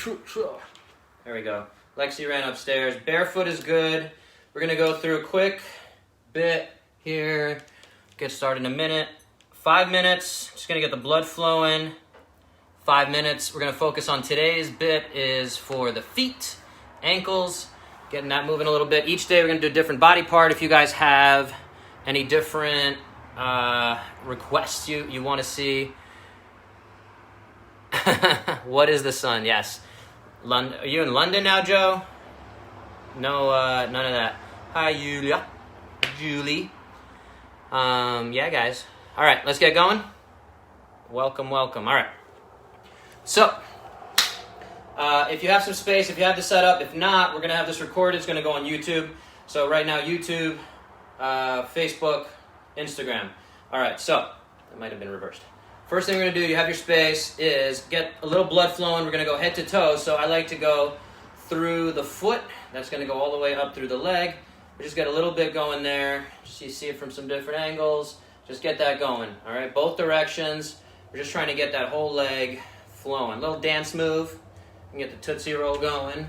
There we go. Lexi ran upstairs. Barefoot is good. We're gonna go through a quick bit here. Get started in a minute. 5 minutes. Just gonna get the blood flowing. 5 minutes. We're gonna focus on today's bit is for the feet, ankles, getting that moving a little bit. Each day we're gonna do a different body part. If you guys have any different requests you want to see. What is the sun? Yes. London. Are you in London now, Joe? No, none of that. Hi, Julie. Yeah, guys. All right, let's get going. Welcome. All right. So, if you have some space, if you have the setup, if not, we're going to have this recorded. It's going to go on YouTube. So right now, YouTube, Facebook, Instagram. All right, so that might have been reversed. First thing we're going to do, you have your space, is get a little blood flowing. We're going to go head to toe. So I like to go through the foot. That's going to go all the way up through the leg. We just get a little bit going there. Just you see it from some different angles. Just get that going, all right? Both directions. We're just trying to get that whole leg flowing. Little dance move. You can get the Tootsie Roll going.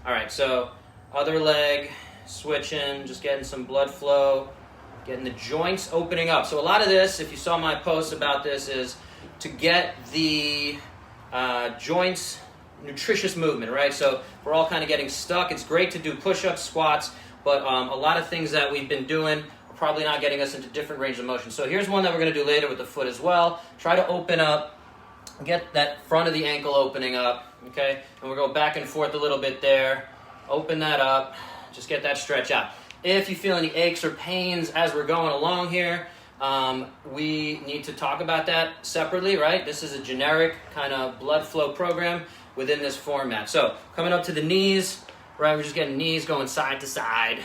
All right, so other leg, switching, just getting some blood flow. Getting the joints opening up. So a lot of this, if you saw my post about this, is to get the joints nutritious movement, right? So we're all kind of getting stuck. It's great to do push-ups, squats, but a lot of things that we've been doing are probably not getting us into different range of motion. So here's one that we're going to do later with the foot as well. Try to open up, get that front of the ankle opening up, okay? And we'll go back and forth a little bit there. Open that up. Just get that stretch out. If you feel any aches or pains as we're going along here, we need to talk about that separately, right? This is a generic kind of blood flow program within this format. So coming up to the knees, right? We're just getting knees going side to side.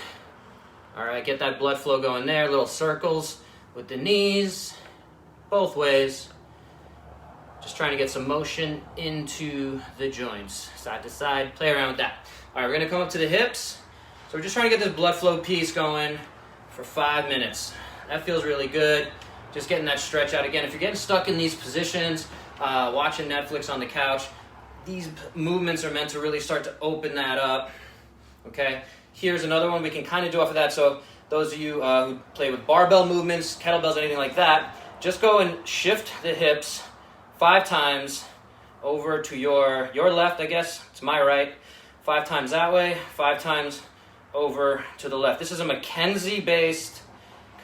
All right, get that blood flow going there. Little circles with the knees, both ways. Just trying to get some motion into the joints, side to side. Play around with that. All right, we're gonna come up to the hips. So we're just trying to get this blood flow piece going for 5 minutes. That feels really good. Just getting that stretch out. Again, if you're getting stuck in these positions, watching Netflix on the couch, these movements are meant to really start to open that up. Okay, here's another one we can kind of do off of that. So those of you who play with barbell movements, kettlebells, anything like that, just go and shift the hips 5 times over to your left, I guess. It's my right. 5 times that way, 5 times over to the left. This is a Mackenzie-based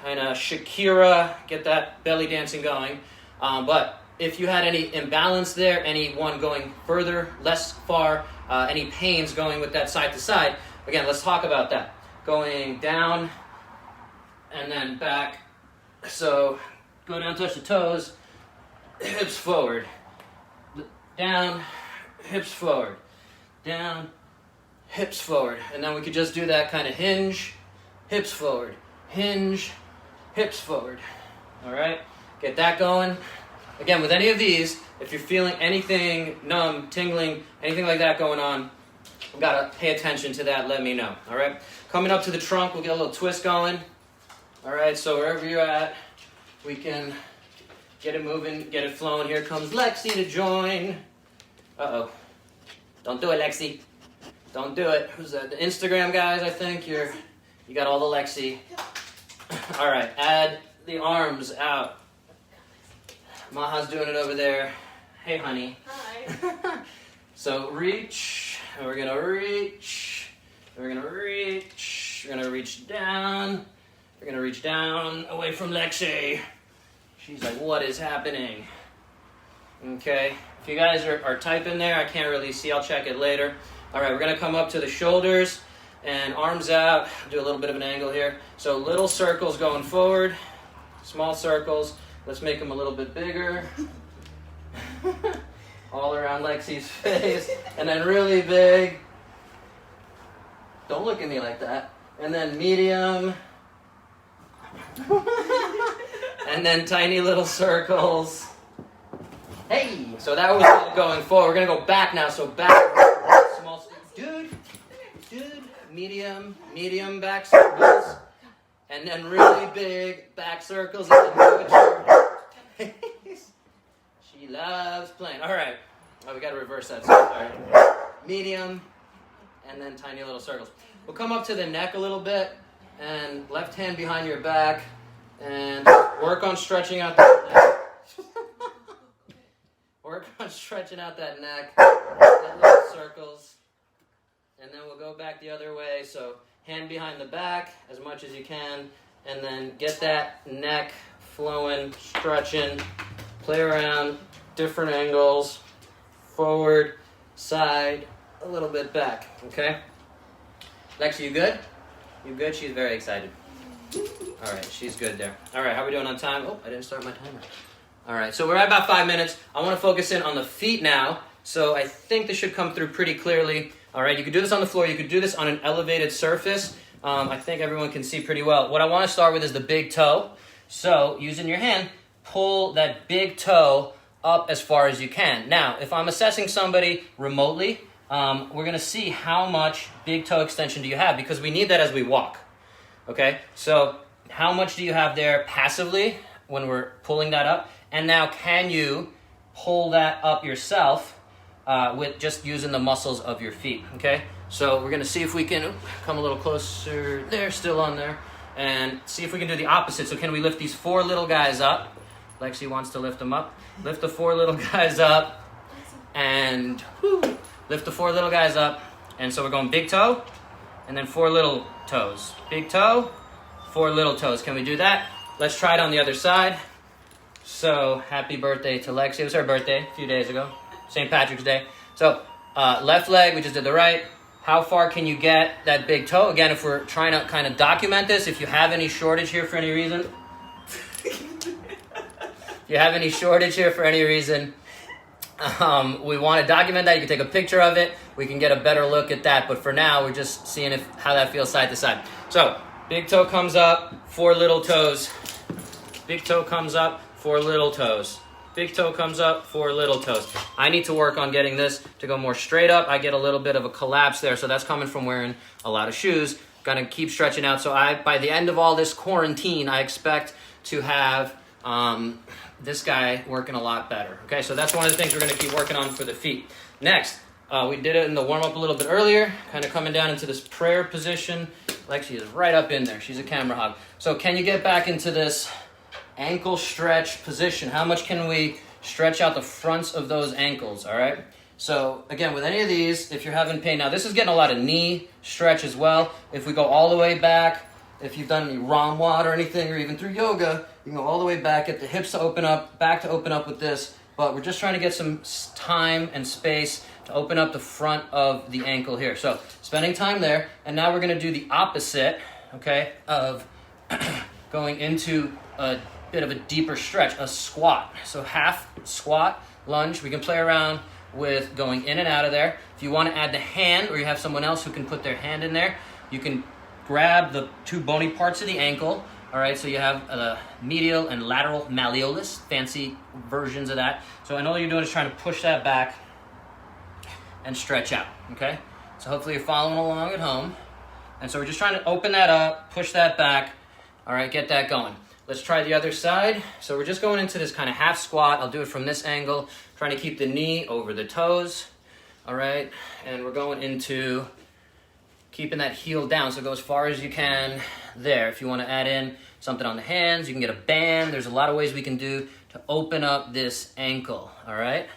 kind of Shakira, get that belly dancing going. But if you had any imbalance there, anyone going further, less far, any pains going with that side to side, again, let's talk about that. Going down and then back. So go down, touch the toes, hips forward, down, hips forward, down, hips forward. And then we could just do that kind of hinge, hips forward, hinge, hips forward. All right, get that going. Again, with any of these, if you're feeling anything numb, tingling, anything like that going on, we've got to pay attention to that. Let me know. All right, coming up to the trunk, we'll get a little twist going. All right, so wherever you're at, we can get it moving, get it flowing. Here comes Lexi to join. Uh-oh. Don't do it, Lexi. Don't do it. Who's that? The Instagram guys, I think. You got all the Lexi. All right, add the arms out. Maha's doing it over there. Hey, honey. Hi. So reach, and we're gonna reach. We're gonna reach. We're gonna reach down. We're gonna reach down away from Lexi. She's like, what is happening? Okay. If you guys are typing there, I can't really see. I'll check it later. All right, we're going to come up to the shoulders and arms out. Do a little bit of an angle here. So little circles going forward, small circles. Let's make them a little bit bigger. All around Lexi's face. And then really big. Don't look at me like that. And then medium. And then tiny little circles. Hey! So that was going forward. We're going to go back now. So back. Small. Dude. Medium back circles. And then really big back circles. And then move it. She loves playing. All right. Oh, we got to reverse that. Sorry. Medium, and then tiny little circles. We'll come up to the neck a little bit, and left hand behind your back, and work on stretching out that neck. Work on stretching out that neck, get little circles, and then we'll go back the other way. So hand behind the back as much as you can, and then get that neck flowing, stretching, play around, different angles, forward, side, a little bit back, okay? Lexi, you good? You good? She's very excited. All right, she's good there. All right, how are we doing on time? Oh, I didn't start my timer. All right, so we're at about 5 minutes. I want to focus in on the feet now, so I think this should come through pretty clearly. All right, you could do this on the floor. You could do this on an elevated surface. I think everyone can see pretty well. What I want to start with is the big toe. So using your hand, pull that big toe up as far as you can. Now, if I'm assessing somebody remotely, we're going to see how much big toe extension do you have, because we need that as we walk. Okay, so how much do you have there passively when we're pulling that up? And now can you pull that up yourself with just using the muscles of your feet? Okay, so we're going to see if we can come a little closer there, still on there, and see if we can do the opposite. So can we lift these 4 little guys up? Lexi wants to lift them up. Lift the 4 little guys up, and lift the 4 little guys up. And so we're going big toe, and then 4 little toes. Big toe, 4 little toes. Can we do that? Let's try it on the other side. So happy birthday to Lexi. It was her birthday a few days ago. St. Patrick's Day. So left leg, we just did the right. How far can you get that big toe? Again, if we're trying to kind of document this, if you have any shortage here for any reason, we want to document that. You can take a picture of it. We can get a better look at that. But for now, we're just seeing how that feels side to side. So big toe comes up, 4 little toes. Big toe comes up, 4 little toes. Big toe comes up, 4 little toes. I need to work on getting this to go more straight up. I get a little bit of a collapse there, so that's coming from wearing a lot of shoes. Gonna keep stretching out. So by the end of all this quarantine, I expect to have this guy working a lot better. Okay, so that's one of the things we're gonna keep working on for the feet. Next, we did it in the warm-up a little bit earlier, kind of coming down into this prayer position. Lexi is right up in there. She's a camera hog. So can you get back into this ankle stretch position? How much can we stretch out the fronts of those ankles? All right, so again, with any of these, if you're having pain, now this is getting a lot of knee stretch as well. If we go all the way back, if you've done any Ramwad or anything, or even through yoga, you can go all the way back, get the hips to open up, back to open up with this. But we're just trying to get some time and space to open up the front of the ankle here. So spending time there, and now we're going to do the opposite, okay, of going into a bit of a deeper stretch, a squat. So half squat, lunge. We can play around with going in and out of there. If you want to add the hand, or you have someone else who can put their hand in there, you can grab the 2 bony parts of the ankle. All right, so you have the medial and lateral malleolus, fancy versions of that. So and all you're doing is trying to push that back and stretch out, okay? So hopefully you're following along at home. And so we're just trying to open that up, push that back. All right, get that going. Let's try the other side. So we're just going into this kind of half squat. I'll do it from this angle, trying to keep the knee over the toes. All right, and we're going into keeping that heel down, so go as far as you can there. If you want to add in something on the hands, you can get a band. There's a lot of ways we can do to open up this ankle, all right?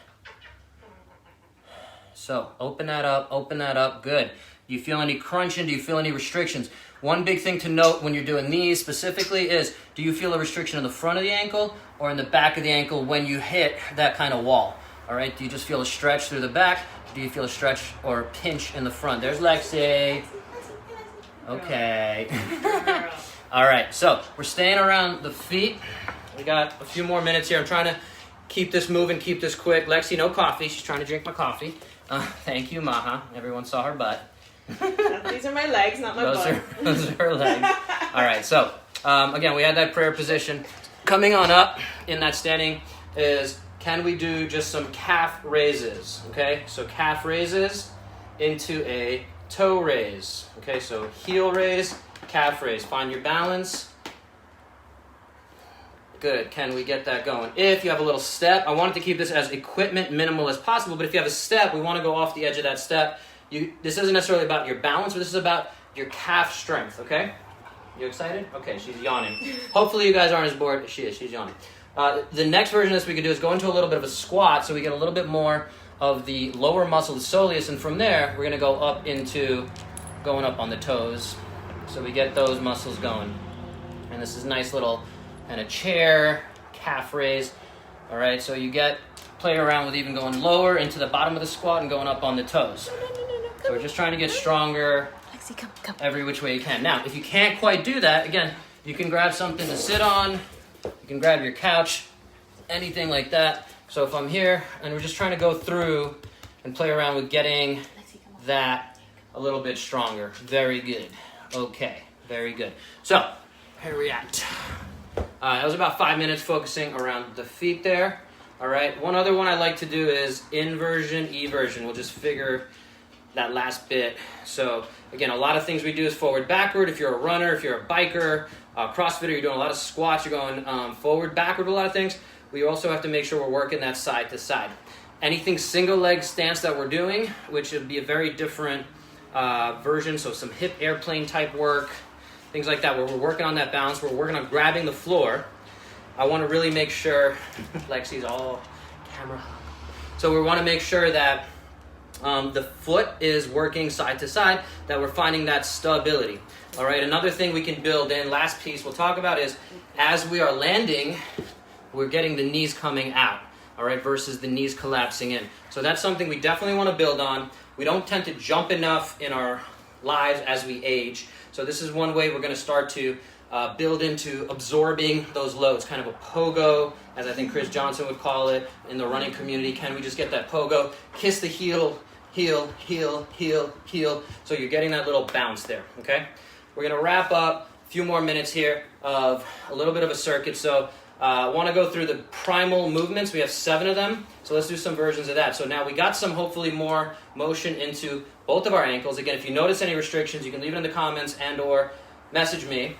So open that up, good. Do you feel any crunching? Do you feel any restrictions? One big thing to note when you're doing these specifically is, do you feel a restriction in the front of the ankle or in the back of the ankle when you hit that kind of wall? All right, do you just feel a stretch through the back? Do you feel a stretch or a pinch in the front? There's Lexi. Okay. All right, so we're staying around the feet. We got a few more minutes here. I'm trying to keep this moving, keep this quick. Lexi, no coffee. She's trying to drink my coffee. Thank you, Maha. Everyone saw her butt. These are my legs, not my butt. Those are her legs. All right, so again, we had that prayer position. Coming on up in that standing is, can we do just some calf raises? Okay, so calf raises into a toe raise. Okay, so heel raise, calf raise. Find your balance. Good. Can we get that going? If you have a little step, I wanted to keep this as equipment minimal as possible, but if you have a step, we want to go off the edge of that step. This isn't necessarily about your balance, but this is about your calf strength, okay? You excited? Okay, she's yawning. Hopefully you guys aren't as bored as she is. She's yawning. The next version of this we could do is go into a little bit of a squat so we get a little bit more of the lower muscle, the soleus, and from there we're going to go up into going up on the toes. So we get those muscles going. And this is a nice little kind of chair, calf raise. All right, so you play around with even going lower into the bottom of the squat and going up on the toes. So we're just trying to get stronger every which way you can. Now, if you can't quite do that, again, you can grab something to sit on. You can grab your couch, anything like that. So if I'm here and we're just trying to go through and play around with getting that a little bit stronger. Very good. Okay, very good. So, here we at. That was about 5 minutes focusing around the feet there. All right, one other one I like to do is inversion, eversion. We'll just figure that last bit. So again, a lot of things we do is forward, backward. If you're a runner, if you're a biker, CrossFitter, you're doing a lot of squats, you're going forward, backward, a lot of things. We also have to make sure we're working that side to side. Anything single leg stance that we're doing, which would be a very different version, so some hip airplane type work, things like that, where we're working on that balance, we're working on grabbing the floor. I want to really make sure, Lexi's all camera. So we want to make sure that the foot is working side to side, that we're finding that stability. All right, another thing we can build in, last piece we'll talk about is, as we are landing, we're getting the knees coming out, all right, versus the knees collapsing in. So that's something we definitely want to build on. We don't tend to jump enough in our lives as we age. So this is one way we're going to start to build into absorbing those loads, kind of a pogo, as I think Chris Johnson would call it in the running community. Can we just get that pogo, kiss the heel, heel, heel, heel, heel, so you're getting that little bounce there, okay? We're going to wrap up a few more minutes here of a little bit of a circuit. So I want to go through the primal movements. We have 7 of them, so let's do some versions of that. So now we got some, hopefully, more motion into both of our ankles. Again, if you notice any restrictions, you can leave it in the comments and or message me.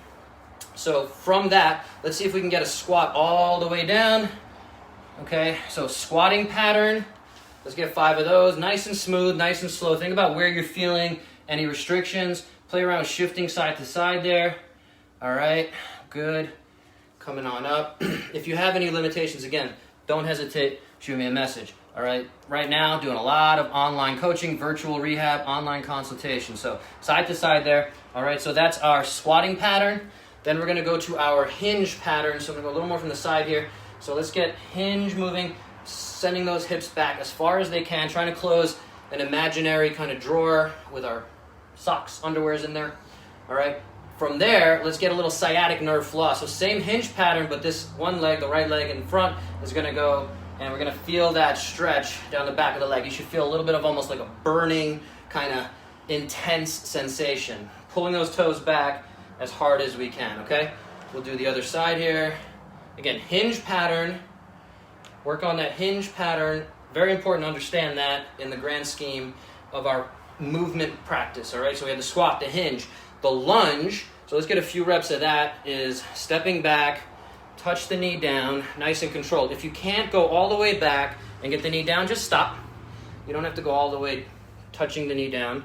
So from that, let's see if we can get a squat all the way down. Okay, so squatting pattern. Let's get 5 of those, nice and smooth, nice and slow. Think about where you're feeling any restrictions. Play around shifting side to side there. All right, good. Coming on up. If you have any limitations, again, don't hesitate, shoot me a message. All right, right now, doing a lot of online coaching, virtual rehab, online consultation. So side to side there. All right, so that's our squatting pattern. Then we're gonna go to our hinge pattern. So I'm gonna go a little more from the side here. So let's get hinge moving, sending those hips back as far as they can, trying to close an imaginary kind of drawer with our socks, underwears in there. All right. From there, let's get a little sciatic nerve floss. So same hinge pattern, but this one leg, the right leg in front, is going to go, and we're going to feel that stretch down the back of the leg. You should feel a little bit of almost like a burning, kind of intense sensation. Pulling those toes back as hard as we can, okay? We'll do the other side here. Again, hinge pattern. Work on that hinge pattern. Very important to understand that in the grand scheme of our movement practice, all right? So we have the squat, the hinge. The lunge, so let's get a few reps of that, is stepping back, touch the knee down, nice and controlled. If you can't go all the way back and get the knee down, just stop. You don't have to go all the way touching the knee down,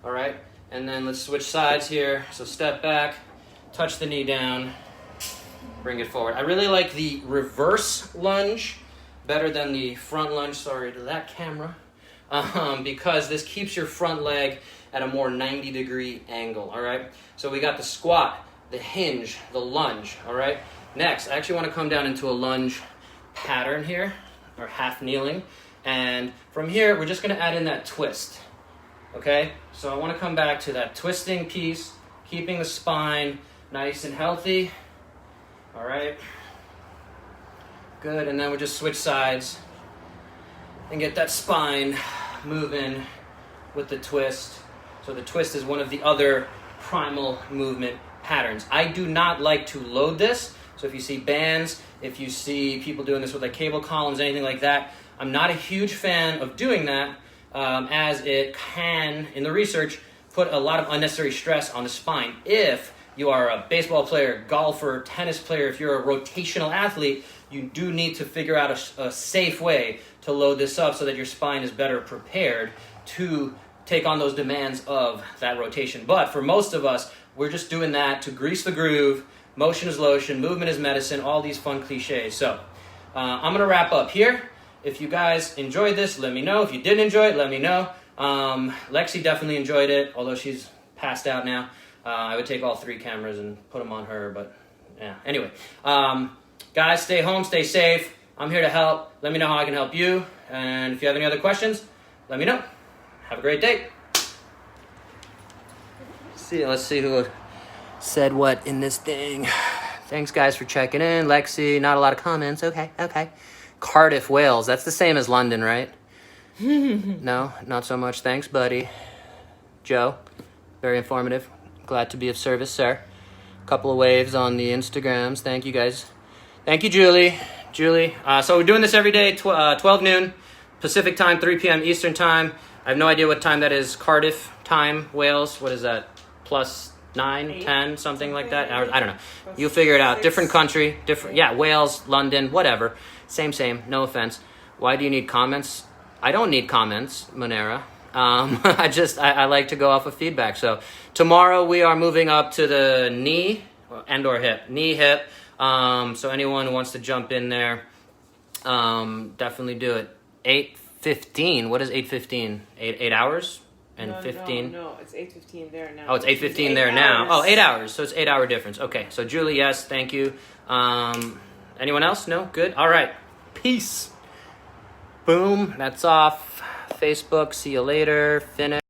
all right? And then let's switch sides here. So step back, touch the knee down, bring it forward. I really like the reverse lunge better than the front lunge, sorry to that camera, because this keeps your front leg at a more 90-degree angle, all right? So we got the squat, the hinge, the lunge, all right? Next, I actually want to come down into a lunge pattern here, or half kneeling. And from here, we're just going to add in that twist, okay? So I want to come back to that twisting piece, keeping the spine nice and healthy, all right? Good, and then we'll just switch sides and get that spine moving with the twist. So the twist is one of the other primal movement patterns. I do not like to load this. So if you see bands, if you see people doing this with like cable columns, anything like that, I'm not a huge fan of doing that, as it can, in the research, put a lot of unnecessary stress on the spine if you are a baseball player, golfer, tennis player, if you're a rotational athlete, you do need to figure out a safe way to load this up so that your spine is better prepared to take on those demands of that rotation. But for most of us, we're just doing that to grease the groove. Motion is lotion, movement is medicine, all these fun cliches. So I'm going to wrap up here. If you guys enjoyed this, let me know. If you didn't enjoy it, let me know. Lexi definitely enjoyed it, although she's passed out now. I would take all 3 cameras and put them on her, but yeah. Anyway, guys, stay home, stay safe. I'm here to help. Let me know how I can help you. And if you have any other questions, let me know. Have a great day. Let's see who said what in this thing. Thanks, guys, for checking in. Lexi, not a lot of comments. Okay. Cardiff, Wales. That's the same as London, right? No, not so much. Thanks, buddy. Joe, very informative. Glad to be of service, sir. Couple of waves on the Instagrams. Thank you, guys. Thank you, Julie. So we're doing this every day, 12 noon Pacific time, 3 p.m. Eastern time. I have no idea what time that is. Cardiff time, Wales. What is that? +9, 10, something like that. I don't know. You'll figure it out. Different country, different. Yeah, Wales, London, whatever. Same. No offense. Why do you need comments? I don't need comments, Monera. I like to go off of feedback. So tomorrow we are moving up to the knee and or hip. Knee, hip. So anyone who wants to jump in there, definitely do it. 8:15. What is 8:15? 8 hours and 15? No, it's 8:15 there now. Oh, it's 8:15 there now. Oh, 8 hours. So it's 8 hour difference. Okay. So Julie, yes, thank you. Anyone else? No? Good. All right. Peace. Boom. That's off. Facebook. See you later. Finish.